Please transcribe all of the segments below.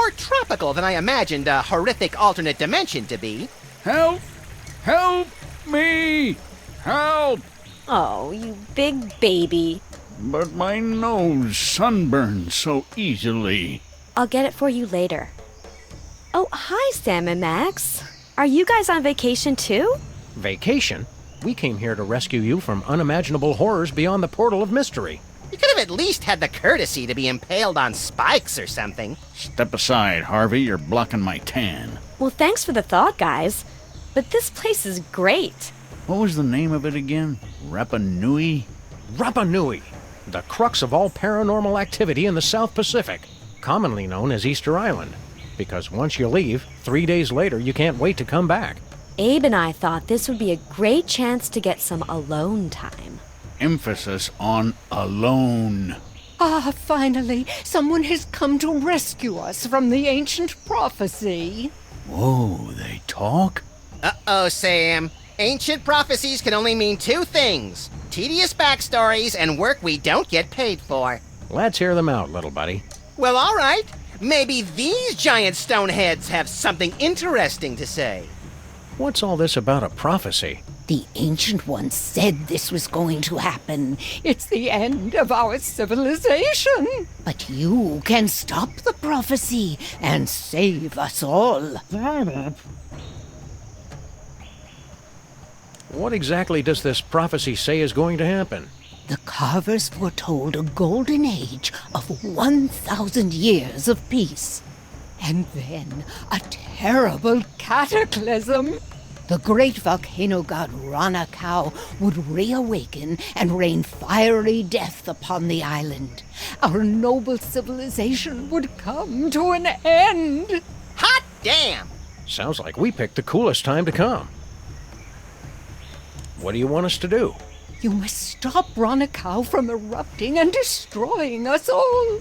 more tropical than I imagined a horrific alternate dimension to be. Help! Help me! Help! Oh, you big baby. But my nose sunburns so easily. I'll get it for you later. Oh, hi, Sam and Max. Are you guys on vacation too? Vacation? We came here to rescue you from unimaginable horrors beyond the portal of mystery. You could have at least had the courtesy to be impaled on spikes or something. Step aside, Harvey. You're blocking my tan. Well, thanks for the thought, guys. But this place is great. What was the name of it again? Rapa Nui? Rapa Nui, the crux of all paranormal activity in the South Pacific, commonly known as Easter Island. Because once you leave, 3 days later you can't wait to come back. Abe and I thought this would be a great chance to get some alone time. Emphasis on alone. Ah, finally, someone has come to rescue us from the ancient prophecy. Whoa, they talk? Uh-oh, Sam. Ancient prophecies can only mean two things. Tedious backstories and work we don't get paid for. Let's hear them out, little buddy. Well, all right. Maybe these giant stone heads have something interesting to say. What's all this about a prophecy? The Ancient One said this was going to happen. It's the end of our civilization. But you can stop the prophecy and save us all. What exactly does this prophecy say is going to happen? The carvers foretold a golden age of 1,000 years of peace. And then a terrible cataclysm. The great volcano god Rana Kau would reawaken and rain fiery death upon the island. Our noble civilization would come to an end. Hot damn! Sounds like we picked the coolest time to come. What do you want us to do? You must stop Rana Kau from erupting and destroying us all.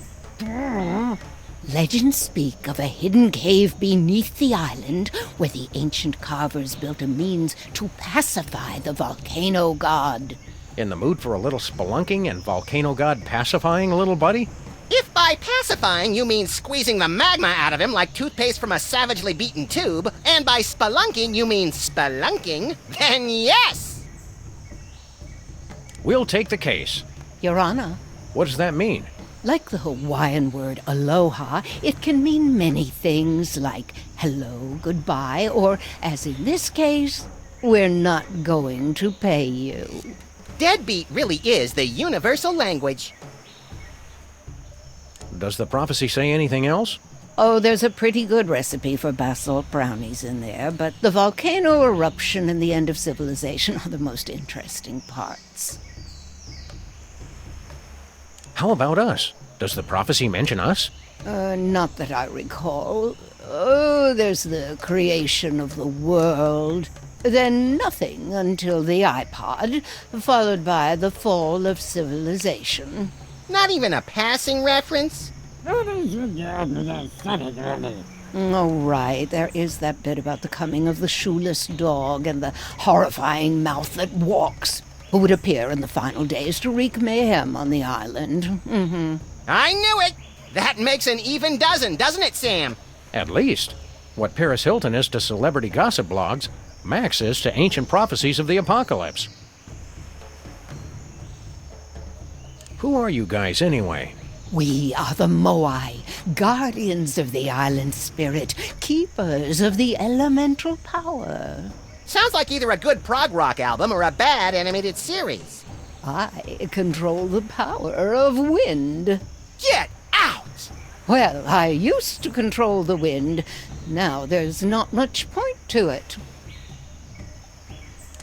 Legends speak of a hidden cave beneath the island where the ancient carvers built a means to pacify the volcano god. In the mood for a little spelunking and volcano god pacifying, little buddy? If by pacifying you mean squeezing the magma out of him like toothpaste from a savagely beaten tube, and by spelunking you mean spelunking, then yes! We'll take the case. Your Honor, What does that mean? like the Hawaiian word aloha, it can mean many things like hello, goodbye, or, as in this case, we're not going to pay you. Deadbeat really is the universal language. Does the prophecy say anything else? Oh, there's a pretty good recipe for basalt brownies in there, but the volcano eruption and the end of civilization are the most interesting parts. How about us? Does the prophecy mention us? Not that I recall. Oh, there's the creation of the world. Then nothing until the iPod, followed by the fall of civilization. Not even a passing reference? Oh, right. There is that bit about the coming of the shoeless dog and the horrifying mouth that walks, who would appear in the final days to wreak mayhem on the island. I knew it! That makes an even dozen, doesn't it, Sam? At least. What Paris Hilton is to celebrity gossip blogs, Max is to ancient prophecies of the apocalypse. Who are you guys, anyway? We are the Moai, guardians of the island spirit, keepers of the elemental power. Sounds like either a good prog rock album or a bad animated series. I control the power of wind. Get out! Well, I used to control the wind. Now there's not much point to it.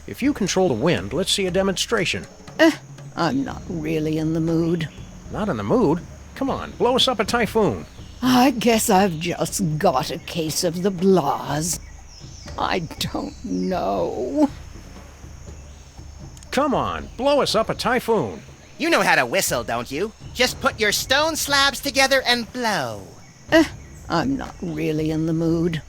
If you control the wind, let's see a demonstration. I'm not really in the mood. Not in the mood? Come on, blow us up a typhoon. I guess I've just got a case of the blahs. I don't know. Come on, blow us up a typhoon. You know how to whistle, don't you? Just put your stone slabs together and blow. I'm not really in the mood.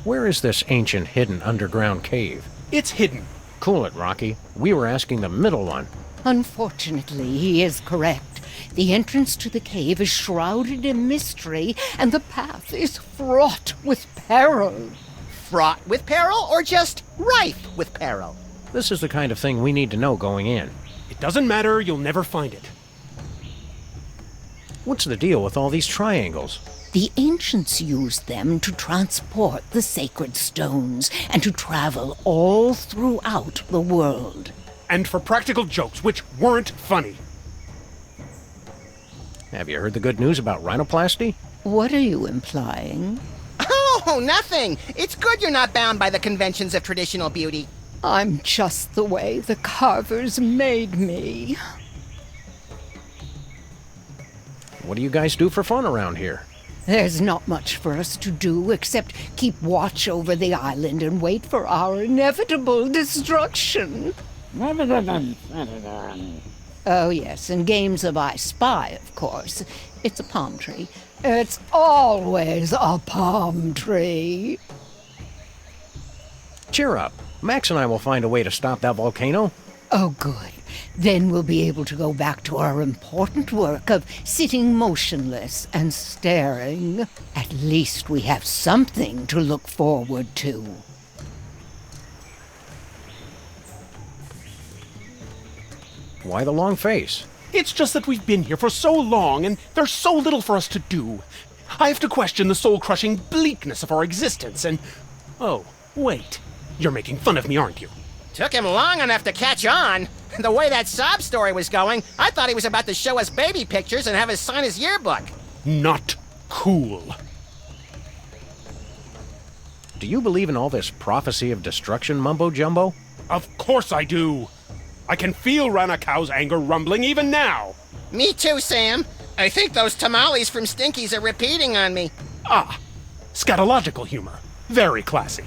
Where is this ancient hidden underground cave? It's hidden. Cool it, Rocky. We were asking the middle one. Unfortunately, he is correct. The entrance to the cave is shrouded in mystery, and the path is fraught with peril. Fraught with peril or just rife with peril? This is the kind of thing we need to know going in. It doesn't matter, you'll never find it. What's the deal with all these triangles? The ancients used them to transport the sacred stones and to travel all throughout the world. And for practical jokes, which weren't funny. Have you heard the good news about rhinoplasty? What are you implying? Oh, nothing. It's good you're not bound by the conventions of traditional beauty. I'm just the way the carvers made me. What do you guys do for fun around here? There's not much for us to do except keep watch over the island and wait for our inevitable destruction. Oh, yes, and games of I Spy, of course. It's a palm tree. It's always a palm tree. Cheer up. Max and I will find a way to stop that volcano. Oh, good. Then we'll be able to go back to our important work of sitting motionless and staring. At least we have something to look forward to. Why the long face? It's just that we've been here for so long, and there's so little for us to do. I have to question the soul-crushing bleakness of our existence, and... Oh, wait. You're making fun of me, aren't you? Took him long enough to catch on. The way that sob story was going, I thought he was about to show us baby pictures and have us sign his yearbook. Not cool. Do you believe in all this prophecy of destruction mumbo-jumbo? Of course I do. I can feel Ranakau's anger rumbling even now. Me too, Sam. I think those tamales from Stinky's are repeating on me. Ah, scatological humor. Very classy.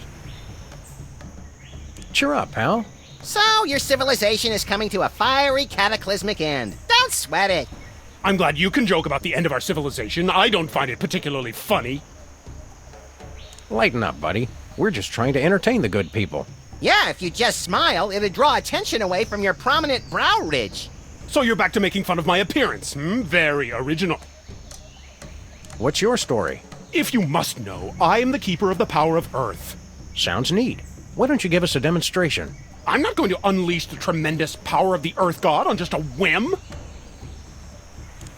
Cheer up, pal. So, your civilization is coming to a fiery, cataclysmic end. Don't sweat it. I'm glad you can joke about the end of our civilization. I don't find it particularly funny. Lighten up, buddy. We're just trying to entertain the good people. Yeah, if you just smile, it'd draw attention away from your prominent brow ridge. So you're back to making fun of my appearance, Very original. What's your story? If you must know, I am the keeper of the power of Earth. Sounds neat. Why don't you give us a demonstration? I'm not going to unleash the tremendous power of the Earth God on just a whim.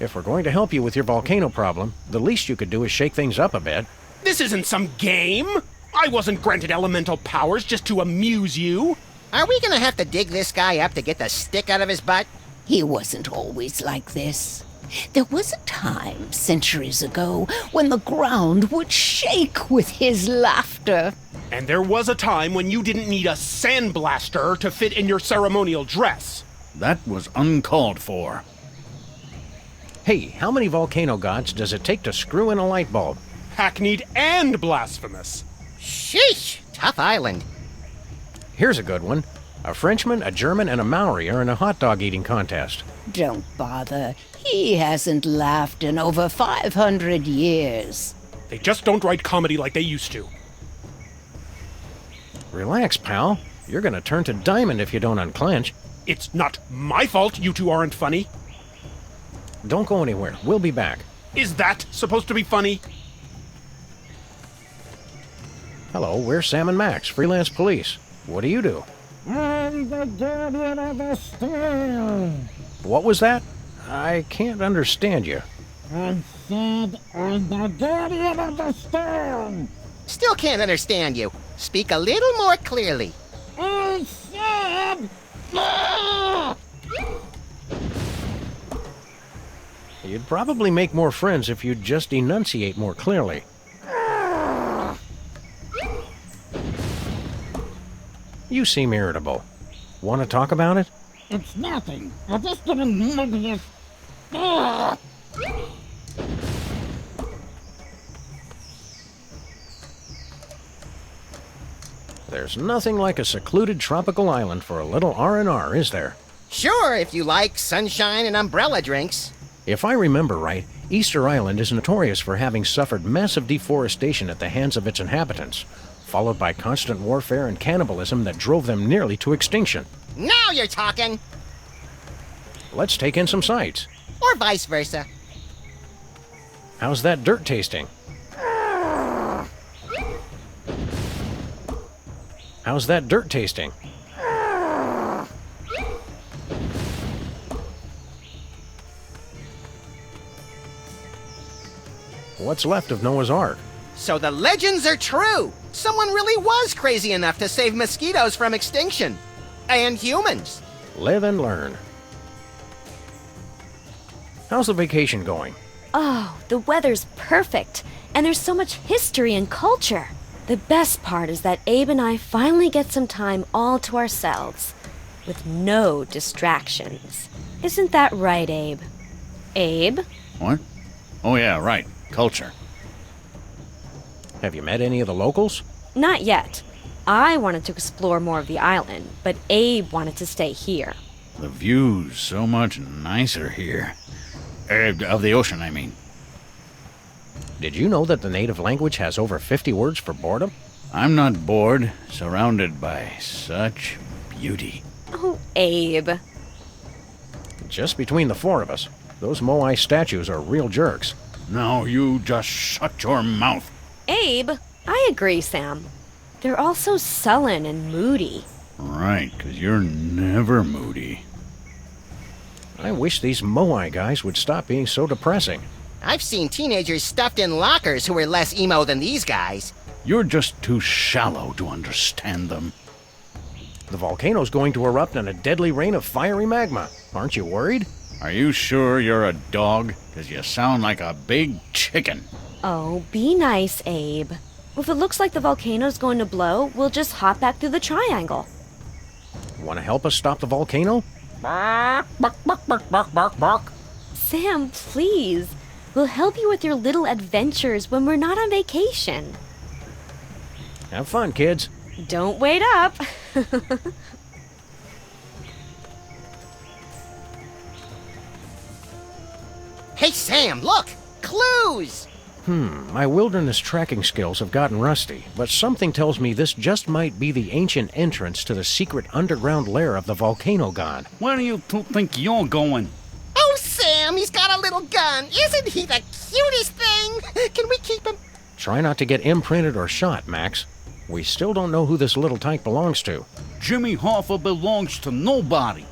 If we're going to help you with your volcano problem, the least you could do is shake things up a bit. This isn't some game. I wasn't granted elemental powers just to amuse you. Are we gonna have to dig this guy up to get the stick out of his butt? He wasn't always like this. There was a time, centuries ago, when the ground would shake with his laughter. And there was a time when you didn't need a sandblaster to fit in your ceremonial dress. That was uncalled for. Hey, how many volcano gods does it take to screw in a light bulb? Hackneyed and blasphemous. Sheesh! Tough island. Here's a good one. A Frenchman, a German, and a Maori are in a hot dog eating contest. Don't bother. He hasn't laughed in over 500 years. They just don't write comedy like they used to. Relax, pal. You're gonna turn to diamond if you don't unclench. It's not my fault you two aren't funny. Don't go anywhere. We'll be back. Is that supposed to be funny? Hello, we're Sam and Max, freelance police. What do you do? I'm the guardian of the stone. What was that? I can't understand you. I said I'm the guardian of the stone. Still can't understand you. Speak a little more clearly. I said... Ah! You'd probably make more friends if you'd just enunciate more clearly. You seem irritable. Want to talk about it? It's nothing. I just didn't want to just... Ah! There's nothing like a secluded tropical island for a little R&R, is there? Sure, if you like sunshine and umbrella drinks. If I remember right, Easter Island is notorious for having suffered massive deforestation at the hands of its inhabitants, followed by constant warfare and cannibalism that drove them nearly to extinction. Now you're talking! Let's take in some sights. Or vice versa. How's that dirt tasting? How's that dirt tasting? What's left of Noah's Ark? So the legends are true! Someone really was crazy enough to save mosquitoes from extinction. And humans. Live and learn. How's the vacation going? Oh, the weather's perfect, and there's so much history and culture. The best part is that Abe and I finally get some time all to ourselves, with no distractions. Isn't that right, Abe? Abe? What? Oh, yeah, right. Culture. Have you met any of the locals? Not yet. I wanted to explore more of the island, but Abe wanted to stay here. The view's so much nicer here. Of the ocean, I mean. Did you know that the native language has over 50 words for boredom? I'm not bored, surrounded by such beauty. Oh, Abe. Just between the four of us, those Moai statues are real jerks. Now you just shut your mouth. Abe, I agree, Sam. They're all so sullen and moody. Right, 'cause you're never moody. I wish these Moai guys would stop being so depressing. I've seen teenagers stuffed in lockers who were less emo than these guys. You're just too shallow to understand them. The volcano's going to erupt in a deadly rain of fiery magma. Aren't you worried? Are you sure you're a dog? 'Cause you sound like a big chicken. Oh, be nice, Abe. If it looks like the volcano's going to blow, we'll just hop back through the triangle. Want to help us stop the volcano? Bark, bark, bark, bark, bark, bark, bark. Sam, please. We'll help you with your little adventures when we're not on vacation. Have fun, kids. Don't wait up. Hey, Sam, look! Clues! My wilderness tracking skills have gotten rusty, but something tells me this just might be the ancient entrance to the secret underground lair of the volcano god. Where do you two think you're going? Oh, Sam, he's got a little gun. Isn't he the cutest thing? Can we keep him? Try not to get imprinted or shot, Max. We still don't know who this little tyke belongs to. Jimmy Hoffa belongs to nobody.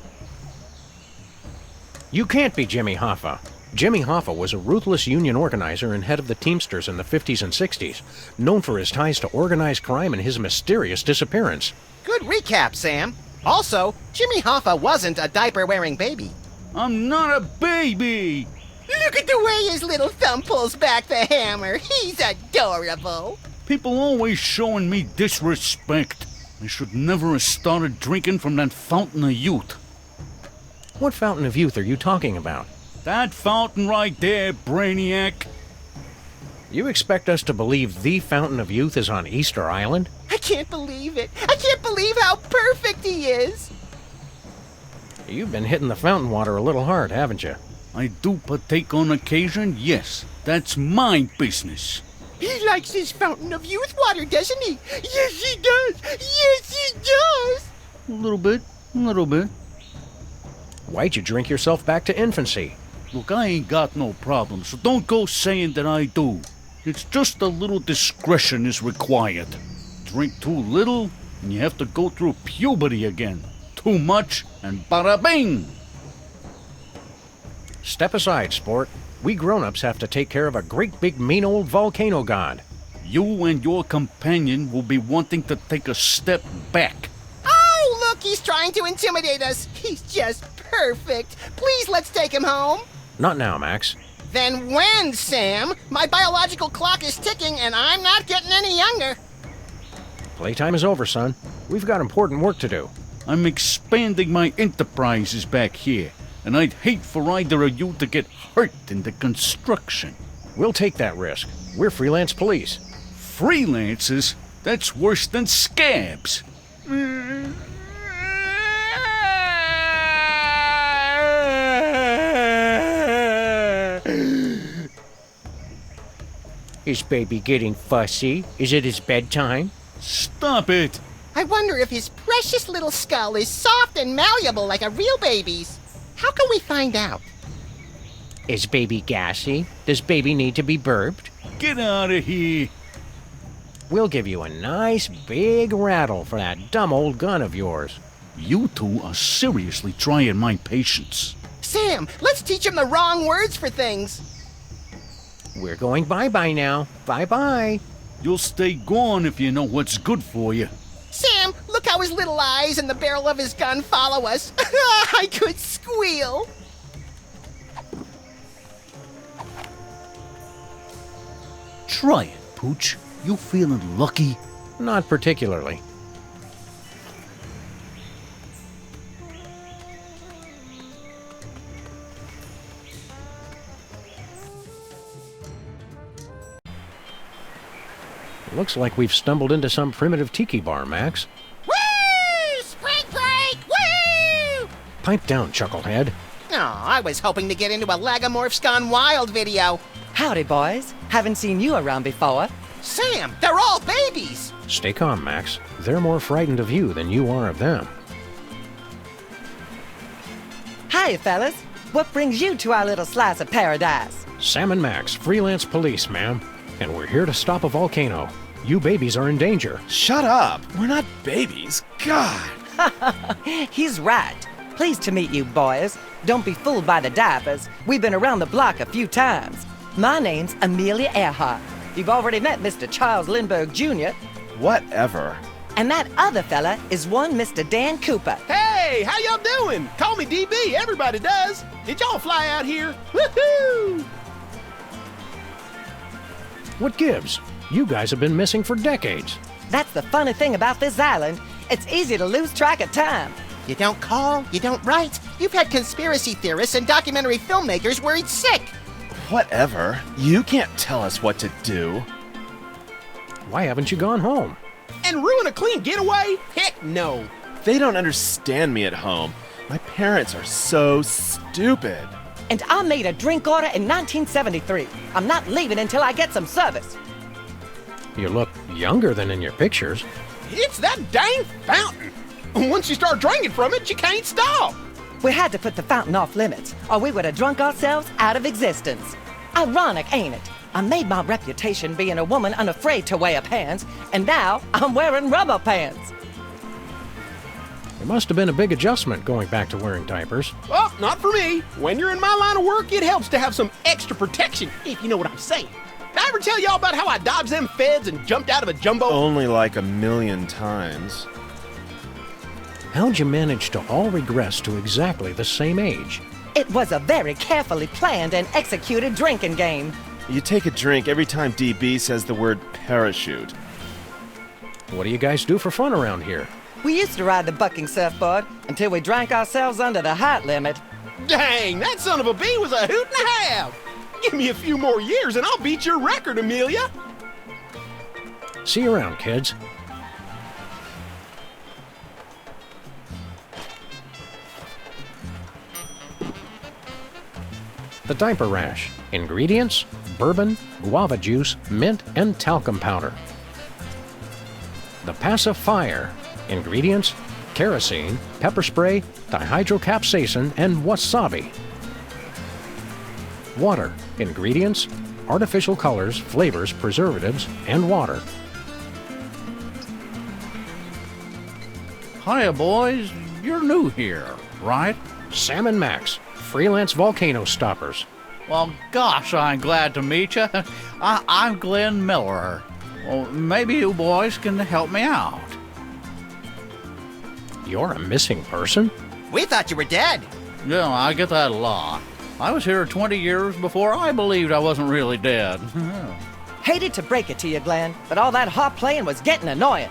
You can't be Jimmy Hoffa. Jimmy Hoffa was a ruthless union organizer and head of the Teamsters in the 50s and 60s, known for his ties to organized crime and his mysterious disappearance. Good recap, Sam. Also, Jimmy Hoffa wasn't a diaper-wearing baby. I'm not a baby. Look at the way his little thumb pulls back the hammer. He's adorable. People always showing me disrespect. I should never have started drinking from that fountain of youth. What fountain of youth are you talking about? That fountain right there, Brainiac. You expect us to believe the fountain of youth is on Easter Island? I can't believe it. I can't believe how perfect he is. You've been hitting the fountain water a little hard, haven't you? I do partake on occasion, yes. That's my business. He likes his fountain of youth water, doesn't he? Yes, he does. Yes, he does. A little bit, a little bit. Why'd you drink yourself back to infancy? Look, I ain't got no problem, so don't go saying that I do. It's just a little discretion is required. Drink too little, and you have to go through puberty again. Too much, and bada bing! Step aside, sport. We grown-ups have to take care of a great big mean old volcano god. You and your companion will be wanting to take a step back. Oh, look, he's trying to intimidate us. He's just perfect. Please, let's take him home. Not now, Max. Then when, Sam? My biological clock is ticking, and I'm not getting any younger. Playtime is over, son. We've got important work to do. I'm expanding my enterprises back here, and I'd hate for either of you to get hurt in the construction. We'll take that risk. We're freelance police. Freelancers? That's worse than scabs. Is baby getting fussy? Is it his bedtime? Stop it! I wonder if his precious little skull is soft and malleable like a real baby's. How can we find out? Is baby gassy? Does baby need to be burped? Get out of here. We'll give you a nice big rattle for that dumb old gun of yours. You two are seriously trying my patience. Sam, let's teach him the wrong words for things. We're going bye-bye now. Bye-bye. You'll stay gone if you know what's good for you. Sam, look how his little eyes and the barrel of his gun follow us. I could squeal. Try it, Pooch. You feeling lucky? Not particularly. Looks like we've stumbled into some primitive tiki bar, Max. Woo! Spring break! Woo! Pipe down, Chucklehead. Oh, I was hoping to get into a Lagomorphs Gone Wild video. Howdy, boys. Haven't seen you around before. Sam, they're all babies. Stay calm, Max. They're more frightened of you than you are of them. Hi, fellas. What brings you to our little slice of paradise? Sam and Max, freelance police, ma'am. And we're here to stop a volcano. You babies are in danger. Shut up! We're not babies. God! He's right. Pleased to meet you, boys. Don't be fooled by the diapers. We've been around the block a few times. My name's Amelia Earhart. You've already met Mr. Charles Lindbergh Jr. Whatever. And that other fella is one Mr. Dan Cooper. Hey, how y'all doing? Call me DB, everybody does. Did y'all fly out here? Woohoo! What gives? You guys have been missing for decades. That's the funny thing about this island. It's easy to lose track of time. You don't call, you don't write. You've had conspiracy theorists and documentary filmmakers worried sick. Whatever. You can't tell us what to do. Why haven't you gone home? And ruin a clean getaway? Heck no. They don't understand me at home. My parents are so stupid. And I made a drink order in 1973. I'm not leaving until I get some service. You look younger than in your pictures. It's that dang fountain. Once you start drinking from it, you can't stop. We had to put the fountain off limits, or we would have drunk ourselves out of existence. Ironic, ain't it? I made my reputation being a woman unafraid to wear pants, and now I'm wearing rubber pants. It must have been a big adjustment going back to wearing diapers. Well, not for me. When you're in my line of work, it helps to have some extra protection, if you know what I'm saying. Did I ever tell y'all about how I dodged them feds and jumped out of a jumbo? Only like 1,000,000 times. How'd you manage to all regress to exactly the same age? It was a very carefully planned and executed drinking game. You take a drink every time DB says the word parachute. What do you guys do for fun around here? We used to ride the bucking surfboard until we drank ourselves under the height limit. Dang, that son of a bee was a hoot and a half. Give me a few more years and I'll beat your record, Amelia. See you around, kids. The diaper rash. Ingredients: bourbon, guava juice, mint, and talcum powder. The pacifier. Ingredients: kerosene, pepper spray, dihydrocapsaicin, and wasabi. Water. Ingredients: artificial colors, flavors, preservatives, and water. Hiya, boys. You're new here, right? Sam and Max, freelance volcano stoppers. Well, gosh, I'm glad to meet you. I'm Glenn Miller. Well, maybe you boys can help me out. You're a missing person? We thought you were dead. Yeah, I get that a lot. I was here 20 years before I believed I wasn't really dead. Hated to break it to you, Glenn, but all that harp playing was getting annoying.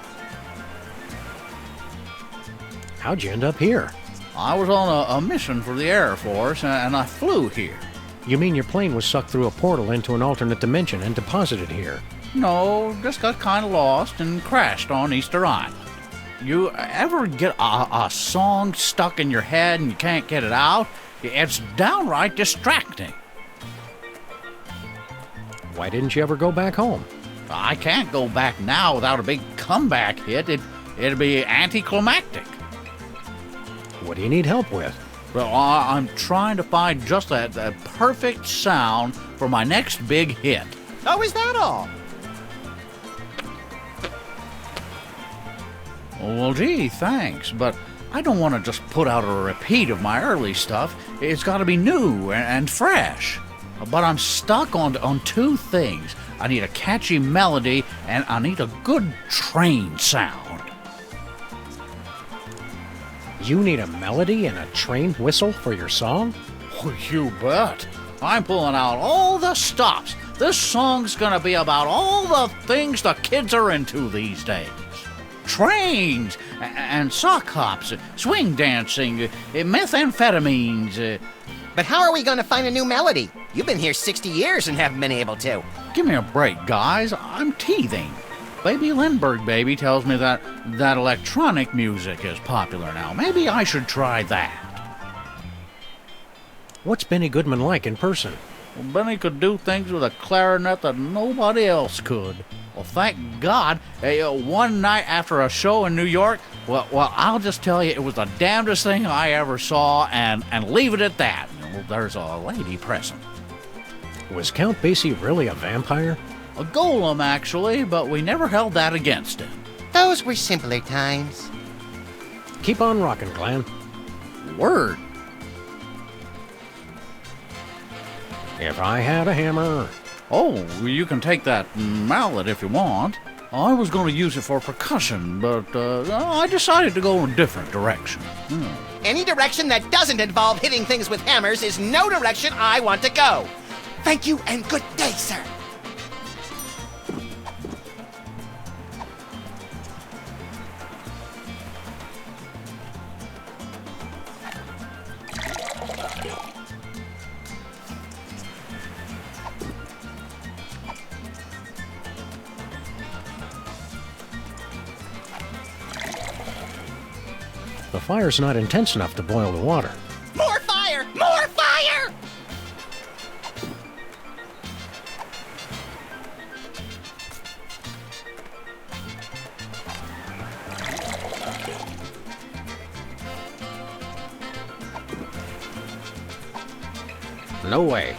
How'd you end up here? I was on a mission for the Air Force, and I flew here. You mean your plane was sucked through a portal into an alternate dimension and deposited here? No, just got kind of lost and crashed on Easter Island. You ever get a song stuck in your head and you can't get it out? It's downright distracting. Why didn't you ever go back home? I can't go back now without a big comeback hit. It'd be anticlimactic. What do you need help with? Well, I'm trying to find just that perfect sound for my next big hit. Oh, is that all? Well, gee, thanks, but I don't want to just put out a repeat of my early stuff. It's got to be new and fresh. But I'm stuck on two things. I need a catchy melody, and I need a good train sound. You need a melody and a train whistle for your song? Oh, you bet. I'm pulling out all the stops. This song's gonna be about all the things the kids are into these days. Trains, and sock hops, swing dancing, methamphetamines. But how are we going to find a new melody? You've been here 60 years and haven't been able to. Give me a break, guys. I'm teething. Baby Lindbergh Baby tells me that electronic music is popular now. Maybe I should try that. What's Benny Goodman like in person? Well, Benny could do things with a clarinet that nobody else could. Well, thank God. One night after a show in New York, well, I'll just tell you, it was the damnedest thing I ever saw, and leave it at that. Well, there's a lady present. Was Count Basie really a vampire? A golem, actually, but we never held that against him. Those were simpler times. Keep on rocking, Glenn. Word. If I had a hammer. Oh, you can take that mallet if you want. I was going to use it for percussion, but I decided to go in a different direction. Any direction that doesn't involve hitting things with hammers is no direction I want to go. Thank you and good day, sir. The fire's not intense enough to boil the water. More fire! More fire! No way.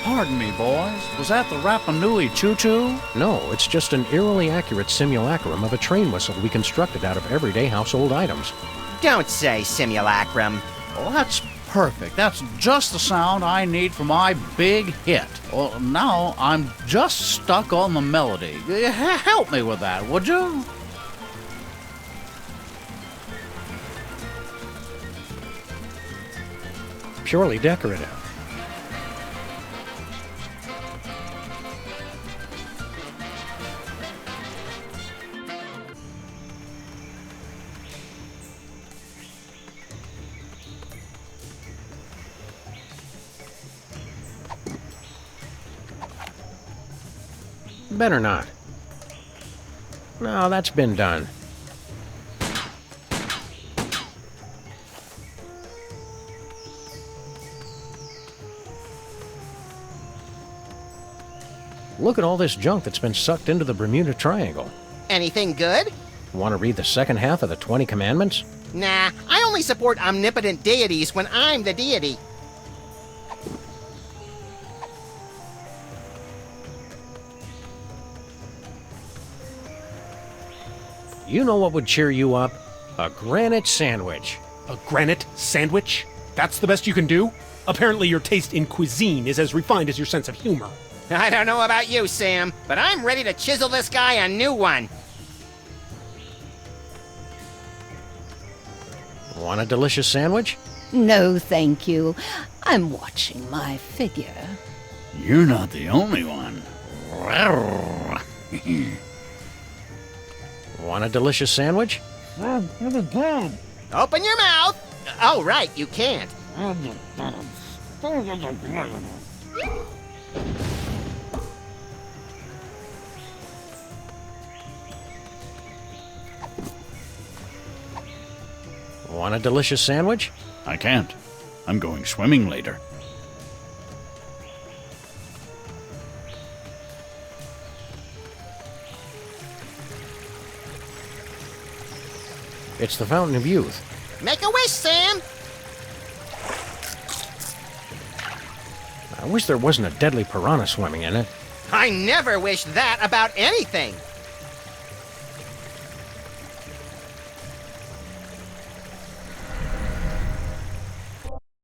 Pardon me, boys. Was that the Rapa Nui choo-choo? No, it's just an eerily accurate simulacrum of a train whistle we constructed out of everyday household items. Don't say simulacrum. Well, that's perfect. That's just the sound I need for my big hit. Well, now I'm just stuck on the melody. Help me with that, would you? Purely decorative. Better not. No, that's been done. Look at all this junk that's been sucked into the Bermuda Triangle. Anything good? Want to read the second half of the 20 Commandments? Nah, I only support omnipotent deities when I'm the deity. You know what would cheer you up? A granite sandwich. A granite sandwich? That's the best you can do? Apparently your taste in cuisine is as refined as your sense of humor. I don't know about you, Sam, but I'm ready to chisel this guy a new one. Want a delicious sandwich? No, thank you. I'm watching my figure. You're not the only one. Want a delicious sandwich? Open your mouth! Oh, right, you can't. Want a delicious sandwich? I can't. I'm going swimming later. It's the Fountain of Youth. Make a wish, Sam. I wish there wasn't a deadly piranha swimming in it. I never wish that about anything.